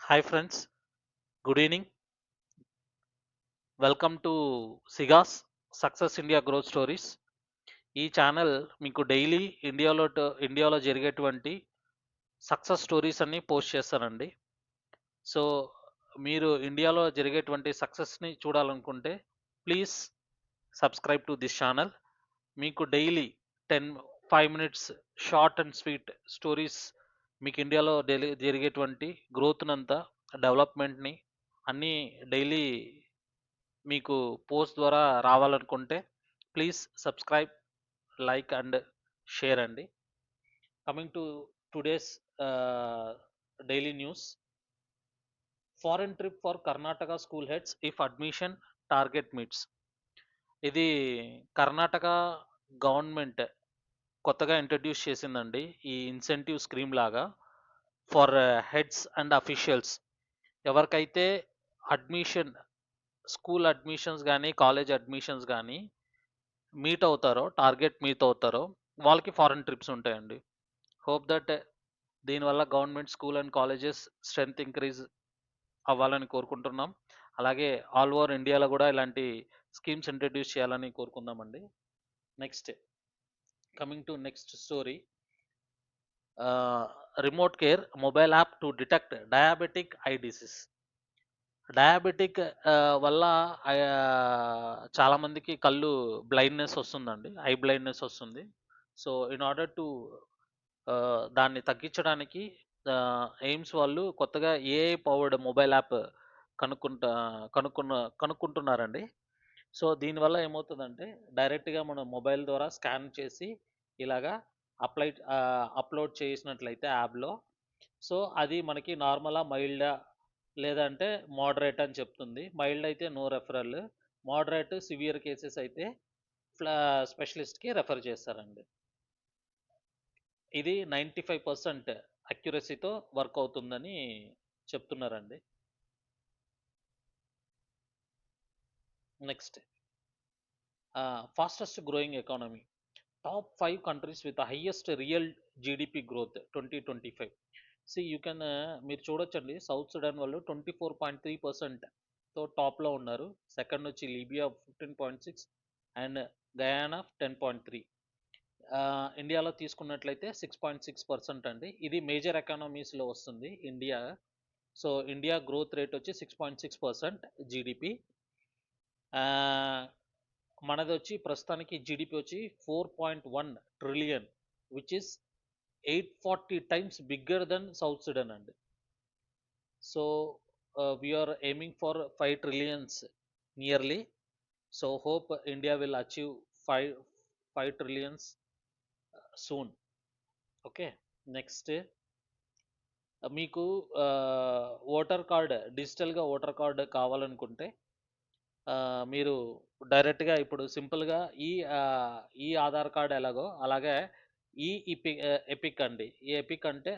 Hi friends, good evening. Welcome to SIGAS Success India Growth Stories. ఈ channel మీకు daily ఇండియాలో జరిగేటువంటి success stories అన్ని పోస్ట్ చేస్తానండి. సో మీరు ఇండియాలో జరిగేటువంటి సక్సెస్ని చూడాలనుకుంటే please subscribe to this channel. మీకు daily 5 minutes short and sweet stories మీకు ఇండియాలో డైలీ జరిగేటువంటి గ్రోత్నంతా డెవలప్మెంట్ని అన్నీ డైలీ మీకు పోస్ట్ ద్వారా రావాలనుకుంటే please subscribe, like and share అండి. Coming to today's daily news. Foreign trip for Karnataka school heads if admission target meets. ఇది కర్ణాటక గవర్నమెంట్ కొత్తగా ఇంట్రడ్యూస్ చేసిందండి ఈ ఇన్సెంటివ్ స్కీమ్ లాగా ఫర్ హెడ్స్ అండ్ అఫీషియల్స్. ఎవరికైతే అడ్మిషన్ స్కూల్ అడ్మిషన్స్ కానీ కాలేజ్ అడ్మిషన్స్ కానీ meet అవుతారో వాళ్ళకి ఫారెన్ ట్రిప్స్ ఉంటాయండి. హోప్ దట్ దీనివల్ల government school and colleges strength increase అవ్వాలని కోరుకుంటున్నాం. అలాగే ఆల్ ఓవర్ ఇండియాలో కూడా ఇలాంటి స్కీమ్స్ ఇంట్రడ్యూస్ చేయాలని కోరుకుందామండి. Next, coming to next story. Remote care mobile app to detect diabetic eye disease. Diabetic వల్ల చాలా మందికి కళ్ళు బ్లైండ్నెస్ వస్తుందండి, ఐ బ్లైండ్నెస్ వస్తుంది. సో ఇన్ ఆర్డర్ టు దాన్ని తగ్గించడానికి ఎయిమ్స్ వాళ్ళు కొత్తగా ఏఐ పవర్డ్ మొబైల్ యాప్ కనుక్కుంటా కనుక్కుంటున్నారండి. సో దీనివల్ల ఏమవుతుందంటే డైరెక్ట్గా మనం మొబైల్ ద్వారా స్కాన్ చేసి ఇలాగా అప్లోడ్ చేసినట్లయితే యాప్లో, సో అది మనకి నార్మలా మైల్డా లేదంటే మోడరేట్ అని చెప్తుంది. మైల్డ్ అయితే no referral, moderate severe cases అయితే స్పెషలిస్ట్కి రెఫర్ చేస్తారండి. ఇది 95% అక్యురసీతో వర్క్ అవుతుందని చెప్తున్నారండి. Next, fastest growing economy. Top 5 countries with highest real GDP growth 2025. You can మీరు చూడొచ్చండి, సౌత్ సుడాన్ వాళ్ళు 24.3%తో టాప్లో ఉన్నారు. సెకండ్ వచ్చి లీబియా 15.6 అండ్ గయానా 10.3. ఇండియాలో తీసుకున్నట్లయితే 6.6% అండి. ఇది మేజర్ ఎకానమీస్లో వస్తుంది India. So India growth rate వచ్చి 6.6% జీడిపి. మనది వచ్చి ప్రస్తుతానికి జీడిపి వచ్చి 4.1 trillion, which is 840 times bigger than South Sudan అండి. So we are aiming for 5 trillions nearly. So hope India will achieve 5 trillions soon. Okay. Next, మీకు డిజిటల్గా ఓటర్ కార్డ్ కావాలనుకుంటే మీరు డైరెక్ట్గా ఇప్పుడు సింపుల్గా ఈ ఆధార్ కార్డ్ ఎలాగో అలాగే ఎపిక్ అండి. ఈ ఎపిక్ అంటే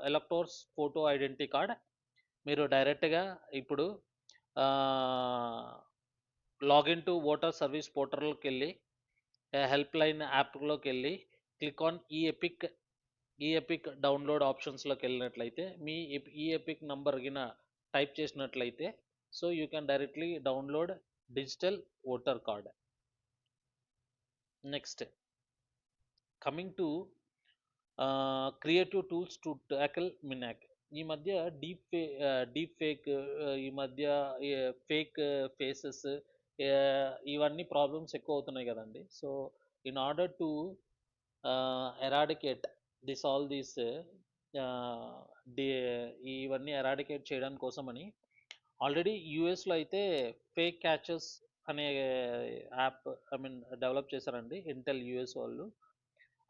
ఎలక్టోర్స్ ఫోటో ఐడెంటిటీ కార్డ్. మీరు డైరెక్ట్గా ఇప్పుడు లాగిన్ టు ఓటర్ సర్వీస్ పోర్టల్కి వెళ్ళి హెల్ప్ లైన్ యాప్లోకి వెళ్ళి click on E EPIC download ఆప్షన్స్లోకి వెళ్ళినట్లయితే మీ ఈ ఎపిక్ నంబర్ గిన టైప్ చేసినట్లయితే so you can directly download digital voter card. Next, coming to creative tools to tackle menace. ఈ మధ్య డీప్ ఫేక్, ఈ మధ్య ఫేక్ ఫేసెస్, ఇవన్నీ ప్రాబ్లమ్స్ ఎక్కువ అవుతున్నాయి కదండి. So in order to eradicate all these ఇవన్నీ ఎరాడికేట్ చేయడం కోసమని ఆల్రెడీ యూఎస్లో అయితే ఫేక్ క్యాచెస్ అనే యాప్ డెవలప్ చేశారండి ఇంటెల్ యూఎస్ వాళ్ళు.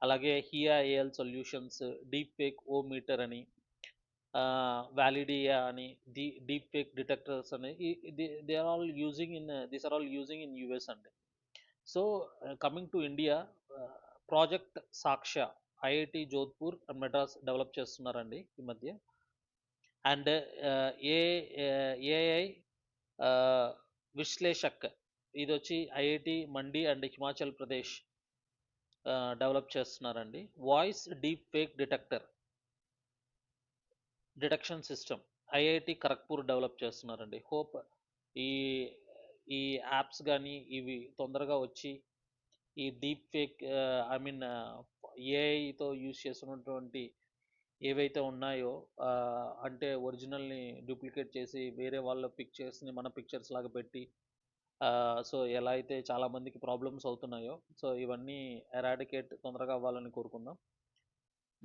అలాగే Hiya AI solutions, deep fake o meter అని, వ్యాలిడియా అని, డీప్ ఫేక్ డిటెక్టర్స్ అని, they are all using in US అండి. So coming to India, project Saksha IIT Jodhpur and Madras develop చేస్తున్నారండి ఈ మధ్య. అండ్ ఏఐ విశ్లేషక్, ఇది వచ్చి IIT mandi and Himachal Pradesh develop చేస్తున్నారండి. Voice deep fake detection system IIT Kharagpur develop చేస్తున్నారండి. హోప్ ఈ ఈ యాప్స్ కానీ ఇవి తొందరగా వచ్చి ఈ డీప్ ఫేక్ ఐ మీన్ ఏఐతో యూజ్ చేస్తున్నటువంటి ఏవైతే ఉన్నాయో అంటే ఒరిజినల్ని డూప్లికేట్ చేసి వేరే వాళ్ళ పిక్చర్స్ని మన పిక్చర్స్ లాగా పెట్టి సో ఎలా అయితే చాలా మందికి ప్రాబ్లమ్స్ అవుతున్నాయో సో ఇవన్నీ ఎరాడికేట్ తొందరగా అవ్వాలని కోరుకుందాం.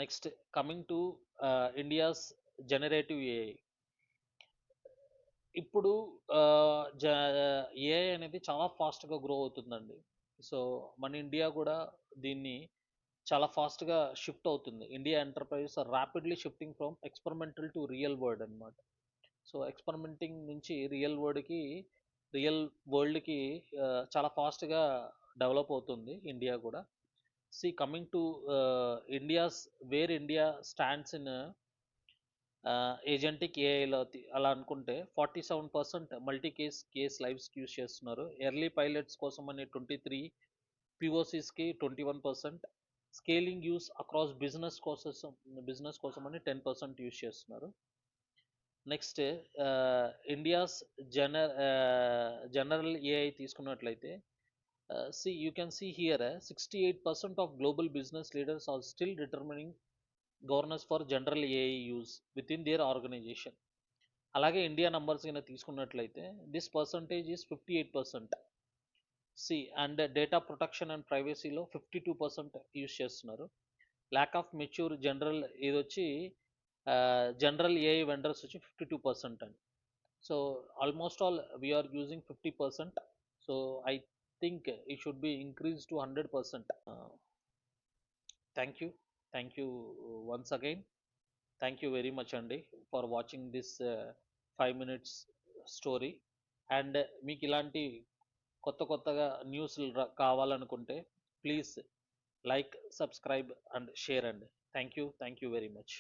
Next coming to India's generative AI. ఇప్పుడు ఏఐ అనేది చాలా ఫాస్ట్గా గ్రో అవుతుందండి. సో మన ఇండియా కూడా దీన్ని చాలా ఫాస్ట్గా షిఫ్ట్ అవుతుంది. India enterprises are rapidly shifting from experimental to real world అనమాట. సో ఎక్స్పెరిమెంటింగ్ నుంచి రియల్ వరల్డ్కి చాలా ఫాస్ట్గా డెవలప్ అవుతుంది ఇండియా కూడా. See coming to India's where India stands in agentic ఏఐలో అలా అనుకుంటే 47% మల్టీ కేస్ లైవ్స్కి యూస్ చేస్తున్నారు. ఎర్లీ పైలట్స్ కోసం అని 23, పిఓసిస్కి 21%, స్కేలింగ్ యూస్ అక్రాస్ బిజినెస్ కోసం అని 10% యూస్ చేస్తున్నారు. నెక్స్ట్ ఇండియాస్ జనరల్ ఏఐ తీసుకున్నట్లయితే you can see here 68% of global business leaders are still determining governance for general AI use with in their organization. అలాగే India numbers కింద తీసుకున్నట్లయితే this percentage is 58%. And data protection and ప్రైవసీలో 52% use చేస్తున్నారు. Lack of mature ఇది వచ్చి general AI vendors వచ్చి 52% అండి. So almost all we are using 50%. So I think it should be increase to 100%. Thank you once again. Thank you very much అండి for watching this 5 minutes story. And మీకు ఇలాంటి కొత్తగా news కావాలనుకుంటే please like, subscribe and share అండి. Thank you very much.